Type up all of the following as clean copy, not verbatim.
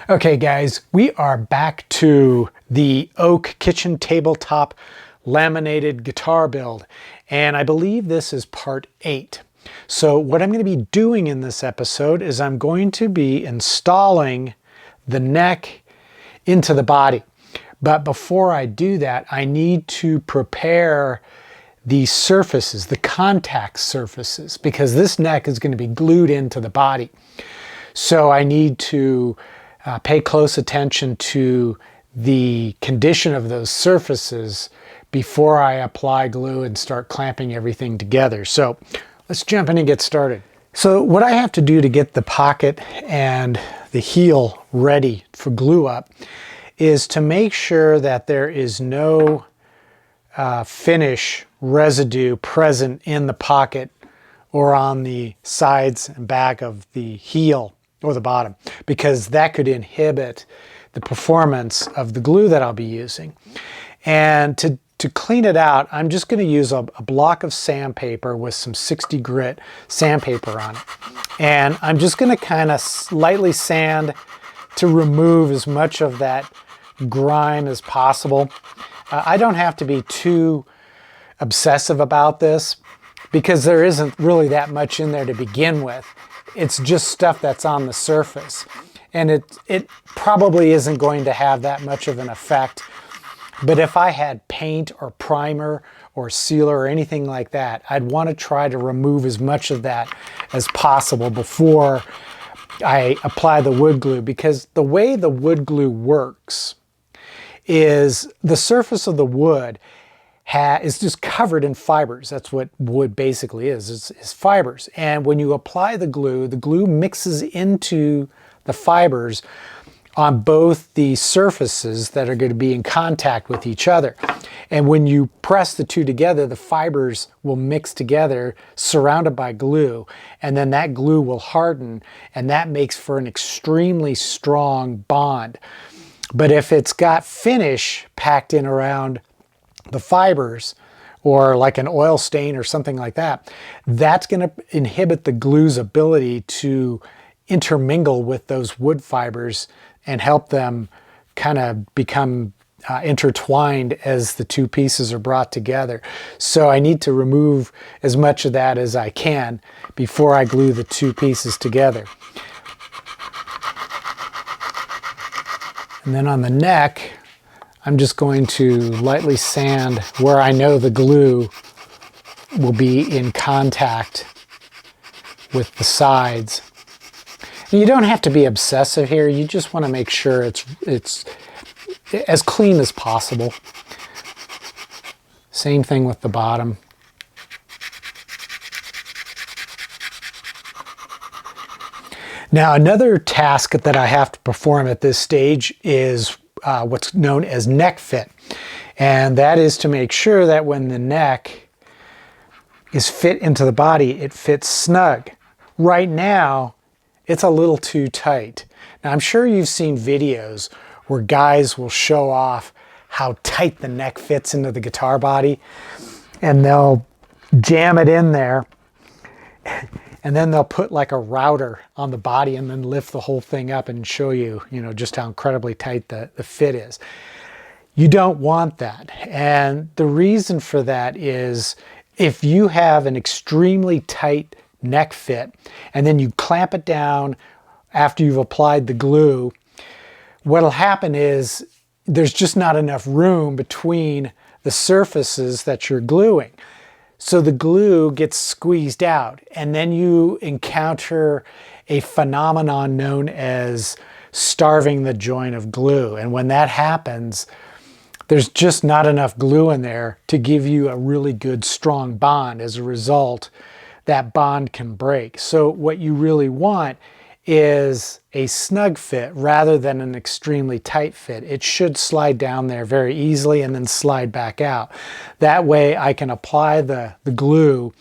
Okay guys, we are back to the oak kitchen tabletop laminated guitar build, and I believe this is part 8. So what I'm going to be doing in this episode is I'm going to be installing the neck into the body. But before I do that, I need to prepare the surfaces, the contact surfaces, because this neck is going to be glued into the body. So I need to pay close attention to the condition of those surfaces before I apply glue and start clamping everything together. So let's jump in and get started. So what I have to do to get the pocket and the heel ready for glue up is to make sure that there is no finish residue present in the pocket or on the sides and back of the heel or the bottom, because that could inhibit the performance of the glue that I'll be using. And to clean it out, I'm just going to use a block of sandpaper with some 60 grit sandpaper on it. And I'm just going to kind of lightly sand to remove as much of that grime as possible. I don't have to be too obsessive about this because there isn't really that much in there to begin with. It's just stuff that's on the surface, and it probably isn't going to have that much of an effect. But if I had paint or primer or sealer or anything like that, I'd want to try to remove as much of that as possible before I apply the wood glue, because the way the wood glue works is the surface of the wood is just covered in fibers. That's what wood basically is fibers. And when you apply the glue mixes into the fibers on both the surfaces that are going to be in contact with each other. And when you press the two together, the fibers will mix together, surrounded by glue, and then that glue will harden, and that makes for an extremely strong bond. But if it's got finish packed in around the fibers, or like an oil stain or something like that, that's going to inhibit the glue's ability to intermingle with those wood fibers and help them kind of become intertwined as the two pieces are brought together. So I need to remove as much of that as I can before I glue the two pieces together. And then on the neck, I'm just going to lightly sand where I know the glue will be in contact with the sides. And you don't have to be obsessive here. You just want to make sure it's as clean as possible. Same thing with the bottom. Now, another task that I have to perform at this stage is what's known as neck fit. And that is to make sure that when the neck is fit into the body, it fits snug. Right now, it's a little too tight. Now, I'm sure you've seen videos where guys will show off how tight the neck fits into the guitar body, and they'll jam it in there, and then they'll put like a router on the body and then lift the whole thing up and show you, just how incredibly tight the fit is. You don't want that. And the reason for that is if you have an extremely tight neck fit and then you clamp it down after you've applied the glue, what'll happen is there's just not enough room between the surfaces that you're gluing. So the glue gets squeezed out, and then you encounter a phenomenon known as starving the joint of glue. And when that happens, there's just not enough glue in there to give you a really good strong bond. As a result, that bond can break. So what you really want is a snug fit rather than an extremely tight fit. It should slide down there very easily and then slide back out. That way I can apply the glue,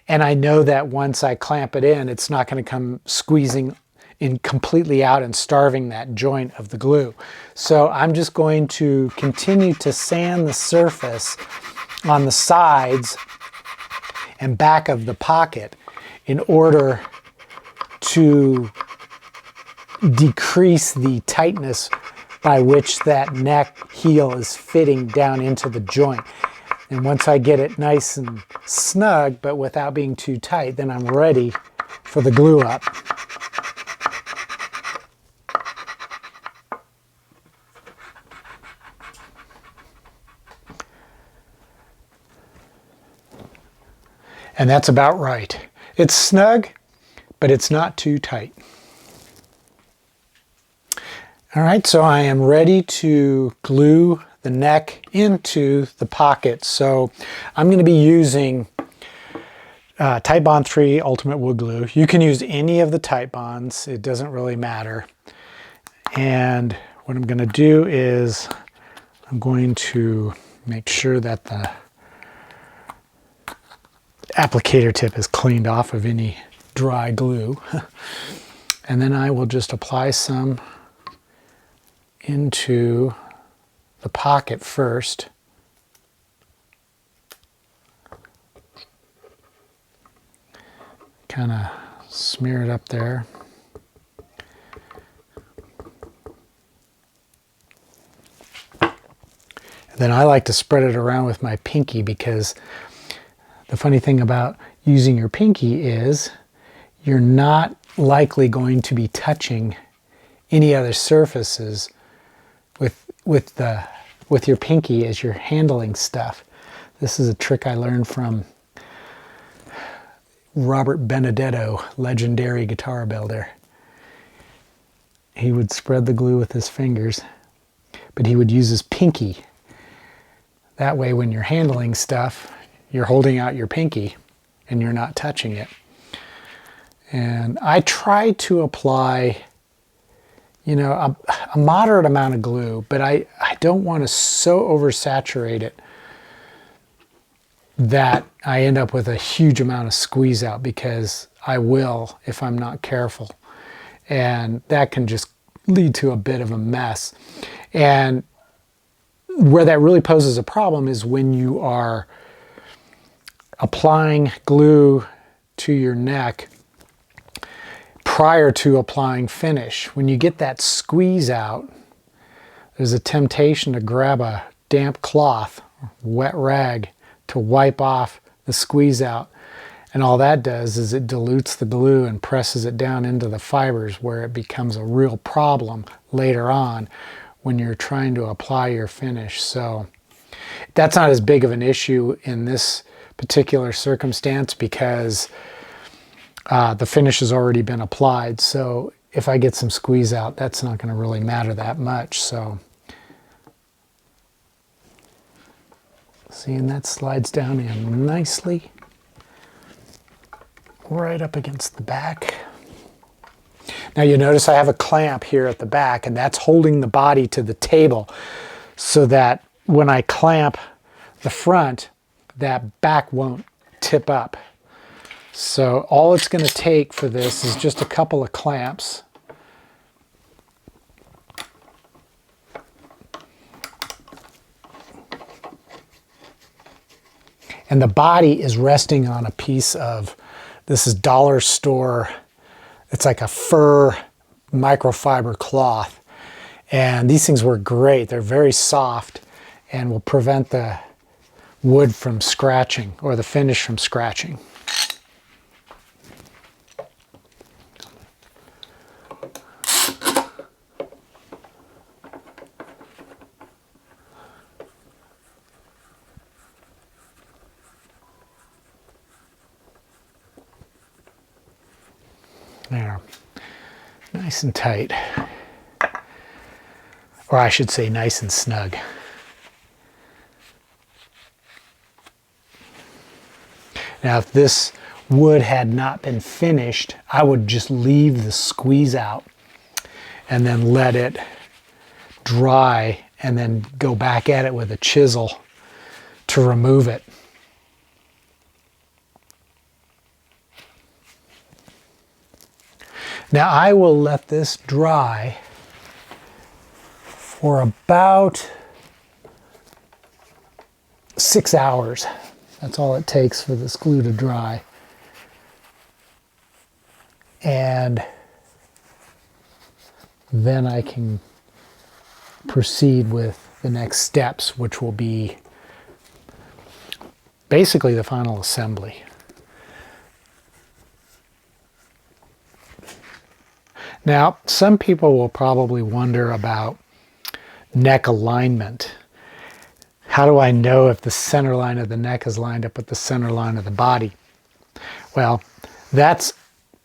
and I know that once I clamp it in, it's not going to come squeezing in completely out and starving that joint of the glue. So I'm just going to continue to sand the surface on the sides and back of the pocket in order to decrease the tightness by which that neck heel is fitting down into the joint. And once I get it nice and snug, but without being too tight, then I'm ready for the glue up. And that's about right. It's snug, but it's not too tight. All right, so I am ready to glue the neck into the pocket. So I'm going to be using Titebond 3 Ultimate Wood Glue. You can use any of the Titebonds. It doesn't really matter. And what I'm going to do is I'm going to make sure that the applicator tip is cleaned off of any dry glue. And then I will just apply some into the pocket first. Kind of smear it up there. And then I like to spread it around with my pinky, because the funny thing about using your pinky is you're not likely going to be touching any other surfaces with your pinky as you're handling stuff. This is a trick I learned from Robert Benedetto, legendary guitar builder. He would spread the glue with his fingers, but he would use his pinky. That way when you're handling stuff, you're holding out your pinky and you're not touching it. And I try to apply, you know, a moderate amount of glue, but I don't want to so oversaturate it that I end up with a huge amount of squeeze out, because I will if I'm not careful. And that can just lead to a bit of a mess. And where that really poses a problem is when you are applying glue to your neck prior to applying finish. When you get that squeeze out, there's a temptation to grab a damp cloth, wet rag, to wipe off the squeeze out. And all that does is it dilutes the glue and presses it down into the fibers, where it becomes a real problem later on when you're trying to apply your finish. So that's not as big of an issue in this particular circumstance, because the finish has already been applied. So if I get some squeeze out, that's not going to really matter that much. So see, and that slides down in nicely right up against the back. Now you notice I have a clamp here at the back, and that's holding the body to the table, so that when I clamp the front, that back won't tip up. So all it's going to take for this is just a couple of clamps. And the body is resting on a piece of, this is dollar store, it's like a fur microfiber cloth. And these things work great. They're very soft and will prevent the wood from scratching, or the finish from scratching. There, nice and tight, or I should say nice and snug. Now if this wood had not been finished, I would just leave the squeeze out and then let it dry, and then go back at it with a chisel to remove it. Now I will let this dry for about 6 hours. That's all it takes for this glue to dry. And then I can proceed with the next steps, which will be basically the final assembly. Now, some people will probably wonder about neck alignment. How do I know if the center line of the neck is lined up with the center line of the body? Well, that's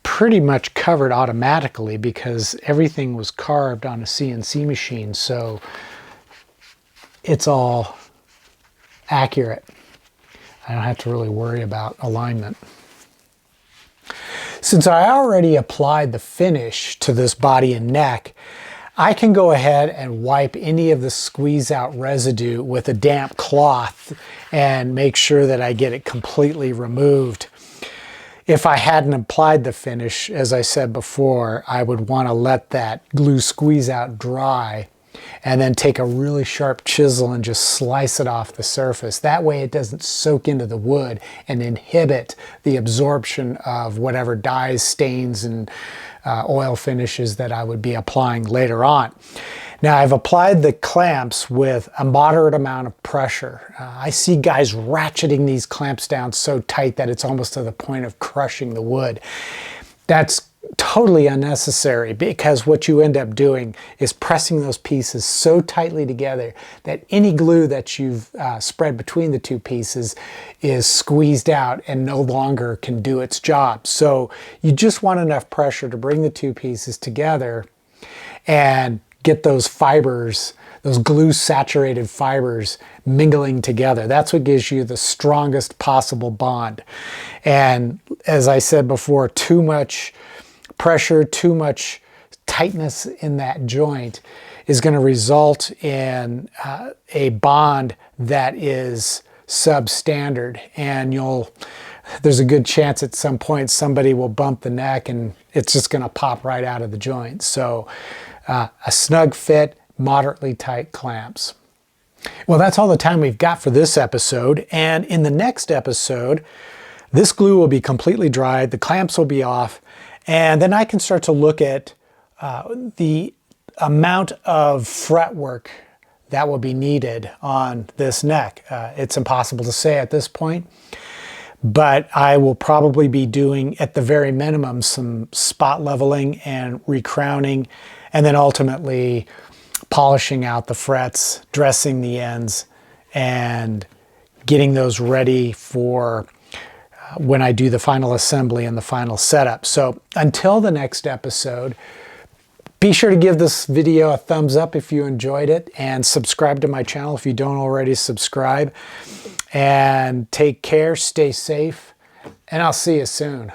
pretty much covered automatically because everything was carved on a CNC machine, so it's all accurate. I don't have to really worry about alignment. Since I already applied the finish to this body and neck, I can go ahead and wipe any of the squeeze out residue with a damp cloth and make sure that I get it completely removed. If I hadn't applied the finish, as I said before, I would want to let that glue squeeze out dry and then take a really sharp chisel and just slice it off the surface. That way it doesn't soak into the wood and inhibit the absorption of whatever dyes, stains, and oil finishes that I would be applying later on. Now, I've applied the clamps with a moderate amount of pressure. I see guys ratcheting these clamps down so tight that it's almost to the point of crushing the wood. That's totally unnecessary, because what you end up doing is pressing those pieces so tightly together that any glue that you've spread between the two pieces is squeezed out and no longer can do its job. So you just want enough pressure to bring the two pieces together and get those fibers, those glue saturated fibers, mingling together. That's what gives you the strongest possible bond. And as I said before, too much pressure, too much tightness in that joint is going to result in a bond that is substandard, and there's a good chance at some point somebody will bump the neck and it's just going to pop right out of the joint. So a snug fit, moderately tight clamps. Well, that's all the time we've got for this episode, and in the next episode this glue will be completely dried, the clamps will be off, and then I can start to look at the amount of fretwork that will be needed on this neck. It's impossible to say at this point, but I will probably be doing, at the very minimum, some spot leveling and recrowning, and then ultimately polishing out the frets, dressing the ends, and getting those ready for when I do the final assembly and the final setup. So until the next episode, be sure to give this video a thumbs up if you enjoyed it, and subscribe to my channel if you don't already subscribe. And take care, stay safe, and I'll see you soon.